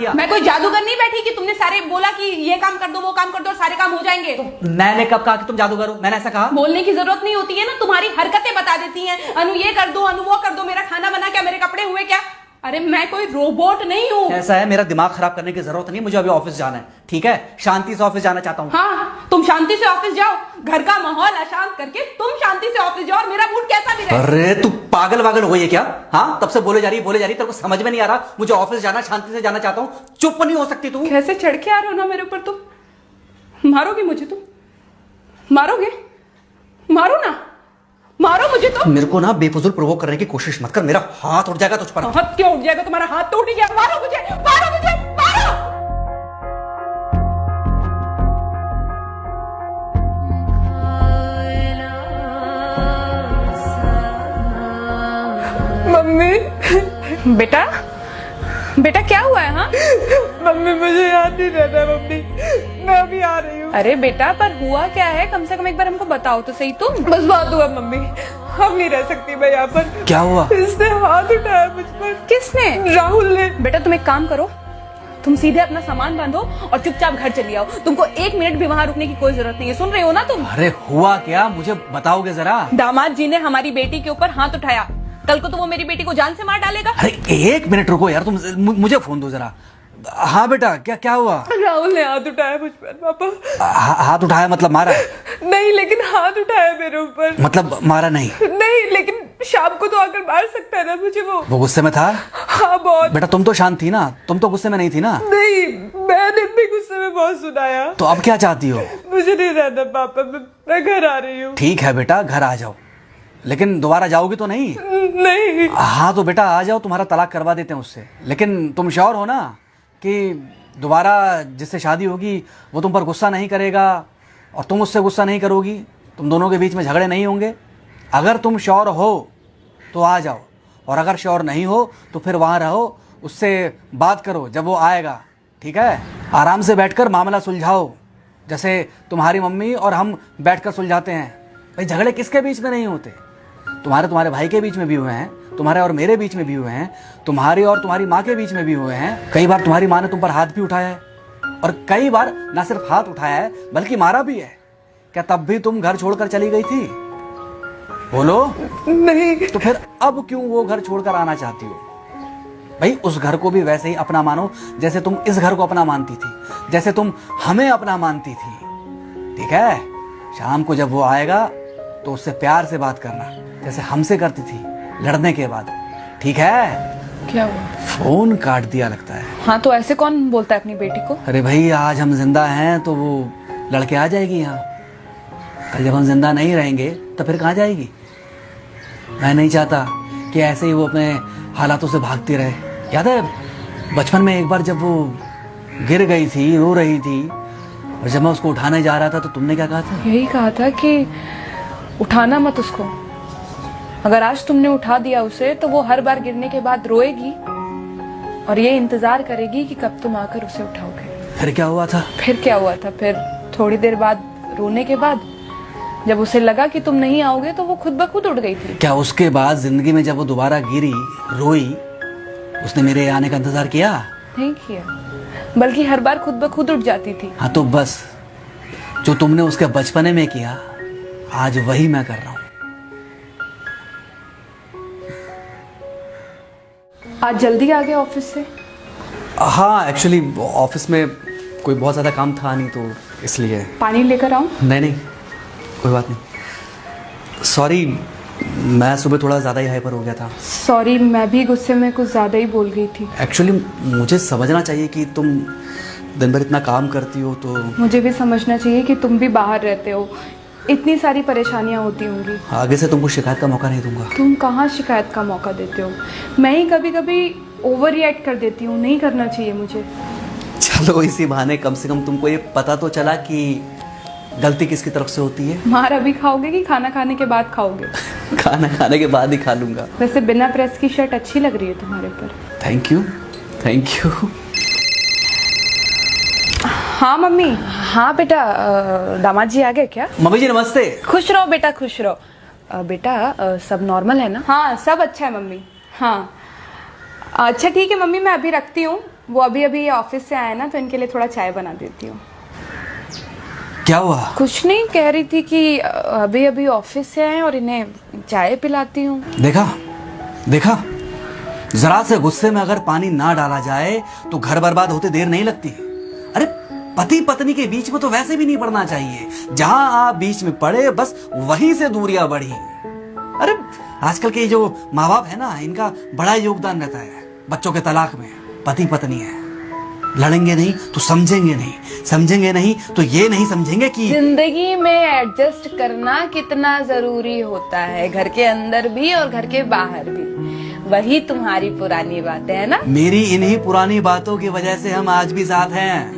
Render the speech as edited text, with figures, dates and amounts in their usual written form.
मैं कोई जादूगर नहीं बैठी कि तुमने सारे बोला कि ये काम कर दो वो काम कर दो और सारे काम हो जाएंगे। मैंने कब कहा कि तुम जादूगर हो? मैंने ऐसा कहा? बोलने की जरूरत नहीं होती है ना, तुम्हारी हरकतें बता देती हैं। अनु ये कर दो, अनु वो कर दो, मेरा खाना बना क्या, मेरे कपड़े हुए क्या। अरे मैं कोई रोबोट नहीं हूँ। ऐसा है, मेरा दिमाग खराब करने की जरूरत नहीं, मुझे अभी ऑफिस जाना है। ठीक है, शांति से ऑफिस जाना चाहता हूँ। हाँ तुम शांति से ऑफिस जाओ, घर का माहौल अशांत करके तुम शांति से ऑफिस जाओ और मेरा मूड कैसा भी रहे। अरे तू पागल वागल हो गई है क्या? हाँ, तब से बोले जा रही तेरे को समझ में नहीं आ रहा। मुझे ऑफिस जाना, शांति से जाना चाहता हूँ। चुप नहीं हो सकती तू? कैसे चढ़ के आ रहे हो ना मेरे ऊपर। तुम मारोगे मुझे? तुम मारोगे? मारो ना, मारो मुझे। तो मेरे को ना बेफजूल प्रोवोक करने की कोशिश मत कर, मेरा हाथ उठ जाएगा तुझ पर। हाथ क्यों उठ जाएगा? तुम्हारा हाथ तो उठ गया। मारो मुझे, मारो मुझे, मारो। मम्मी बेटा, बेटा क्या हुआ है? हाँ मम्मी मुझे याद नहीं रहता मम्मी, मैं अभी आ रही हूँ। अरे बेटा पर हुआ क्या है, कम से कम एक बार हमको बताओ तो सही। तुम बस बात हुआ मम्मी, हम नहीं रह सकती मैं यहाँ पर। क्या हुआ? इसने हाथ उठाया मुझ पर। किसने? राहुल ने। बेटा तुम एक काम करो, तुम सीधे अपना सामान बांधो और चुपचाप घर चली आओ। तुमको 1 मिनट भी वहाँ रुकने की कोई जरूरत नहीं है। सुन रहे हो ना तुम? अरे हुआ क्या, मुझे बताओगे जरा? दामाद जी ने हमारी बेटी के ऊपर हाथ उठाया। कल को तो वो मेरी बेटी को जान से मार डालेगा। अरे 1 मिनट रुको यार, तुम मुझे फोन दो जरा। हाँ बेटा, क्या हुआ? राहुल ने हाथ उठाया मुझ पर पापा। हाथ उठाया मतलब मारा? नहीं लेकिन हाथ उठाया मेरे ऊपर। मतलब मारा नहीं? नहीं लेकिन शाम को तो आकर मार सकता है ना मुझे। वो गुस्से में था? हाँ बहुत। बेटा तुम तो शांत थी ना, तुम तो गुस्से में नहीं थी ना? नहीं, मैंने भी गुस्से में बहुत सुनाया। तो अब क्या चाहती हो? मुझे नहीं रहना पापा, मैं घर आ रही हूँ। ठीक है बेटा, घर आ जाओ, लेकिन दोबारा जाओगी तो नहीं? नहीं। हाँ तो बेटा आ जाओ, तुम्हारा तलाक करवा देते हैं उससे। लेकिन तुम श्योर हो ना कि दोबारा जिससे शादी होगी वो तुम पर गुस्सा नहीं करेगा और तुम उससे गुस्सा नहीं करोगी, तुम दोनों के बीच में झगड़े नहीं होंगे? अगर तुम श्योर हो तो आ जाओ, और अगर श्योर नहीं हो तो फिर वहाँ रहो, उससे बात करो जब वो आएगा। ठीक है, आराम से बैठकर मामला सुलझाओ, जैसे तुम्हारी मम्मी और हम बैठकर सुलझाते हैं। भाई झगड़े किसके बीच में नहीं होते? तुम्हारे भाई के बीच में भी हुए हैं, तुम्हारे और मेरे बीच में भी हुए हैं, तुम्हारी और तुम्हारी माँ के बीच में भी हुए हैं। कई बार तुम्हारी माँ ने तुम पर हाथ भी उठाया है, और कई बार ना सिर्फ हाथ उठाया है बल्कि मारा भी है। क्या तब भी तुम घर छोड़कर चली गई थी? बोलो। नहीं। तो फिर अब क्यों वो घर छोड़कर आना चाहती हो? भाई उस घर को भी वैसे ही अपना मानो जैसे तुम इस घर को अपना मानती थी, जैसे तुम हमें अपना मानती थी। ठीक है, शाम को जब वो आएगा तो उससे प्यार से बात करना, जैसे हमसे करती थी लड़ने के बाद। ठीक है? क्या हुआ? फोन काट दिया लगता है। हाँ तो ऐसे कौन बोलता है अपनी बेटी को? अरे भाई आज हम जिंदा हैं तो वो लड़के आ जाएगी यहाँ, कल जब हम जिंदा नहीं रहेंगे तो फिर कहाँ जाएगी? मैं नहीं चाहता कि ऐसे ही वो अपने हालातों से भागती रहे। याद है बचपन में एक बार जब वो गिर गई थी, रो रही थी, और जब मैं उसको उठाने जा रहा था तो तुमने क्या कहा था? यही कहा था कि उठाना मत उसको। अगर आज तुमने उठा दिया उसे तो वो हर बार गिरने के बाद रोएगी और ये इंतजार करेगी कि कब तुम आकर उसे उठाओगे। फिर क्या हुआ था? फिर क्या हुआ था? फिर थोड़ी देर बाद रोने के बाद जब उसे लगा कि तुम नहीं आओगे तो वो खुद ब खुद उठ गई थी। क्या उसके बाद जिंदगी में जब वो दोबारा गिरी, रोई, उसने मेरे आने का इंतजार किया? नहीं किया, बल्कि हर बार खुद ब खुद उठ जाती थी। हाँ तो बस जो तुमने उसके बचपने में किया आज वही मैं कर रहा हूँ। आज जल्दी आ गए ऑफिस से? हाँ एक्चुअली ऑफिस में कोई बहुत ज़्यादा काम था नहीं तो इसलिए। पानी लेकर आऊं? नहीं कोई बात नहीं, सॉरी, मैं सुबह थोड़ा ज़्यादा ही हाइपर हो गया था। सॉरी, मैं भी गुस्से में कुछ ज़्यादा ही बोल गई थी। एक्चुअली मुझे समझना चाहिए कि तुम दिन भर इतना काम करती हो तो। मुझे भी समझना चाहिए कि तुम भी बाहर रहते हो, इतनी सारी परेशानियां होती होंगी। आगे से तुमको शिकायत का मौका नहीं दूंगा। तुम कहाँ शिकायत का मौका देते हो? मैं ही कभी कभी ओवर रिएक्ट कर देती हूँ, नहीं करना चाहिए मुझे। चलो इसी बहाने कम से कम तुमको ये पता तो चला कि गलती किसकी तरफ से होती है। मार अभी खाओगे कि खाना खाने के बाद खाओगे? खाना खाने के बाद ही खा लूंगा। वैसे बिना प्रेस की शर्ट अच्छी लग रही है तुम्हारे पर। Thank you. हाँ मम्मी। हाँ बेटा, दामाद जी आ गए क्या? मम्मी जी नमस्ते। खुश रहो बेटा, खुश रहो। बेटा सब नॉर्मल है ना? हाँ सब अच्छा है मम्मी। हाँ अच्छा ठीक है मम्मी, मैं अभी रखती हूँ, वो अभी अभी ऑफिस से आए ना, तो इनके लिए थोड़ा चाय बना देती हूँ। क्या हुआ? कुछ नहीं, कह रही थी कि अभी अभी ऑफिस से आए और इन्हें चाय पिलाती हूँ। देखा देखा, जरा से गुस्से में अगर पानी ना डाला जाए तो घर बर्बाद होते देर नहीं लगती। अरे पति पत्नी के बीच में तो वैसे भी नहीं पड़ना चाहिए। जहां आप बीच में पड़े बस वहीं से दूरियां बढ़ी। अरे आजकल के जो माँ बाप है ना, इनका बड़ा योगदान रहता है बच्चों के तलाक में। पति पत्नी है, लड़ेंगे नहीं तो समझेंगे नहीं, समझेंगे नहीं तो ये नहीं समझेंगे कि जिंदगी में एडजस्ट करना कितना जरूरी होता है, घर के अंदर भी और घर के बाहर भी। वही तुम्हारी पुरानी बातें है ना। मेरी इन्हीं पुरानी बातों की वजह से हम आज भी साथ हैं।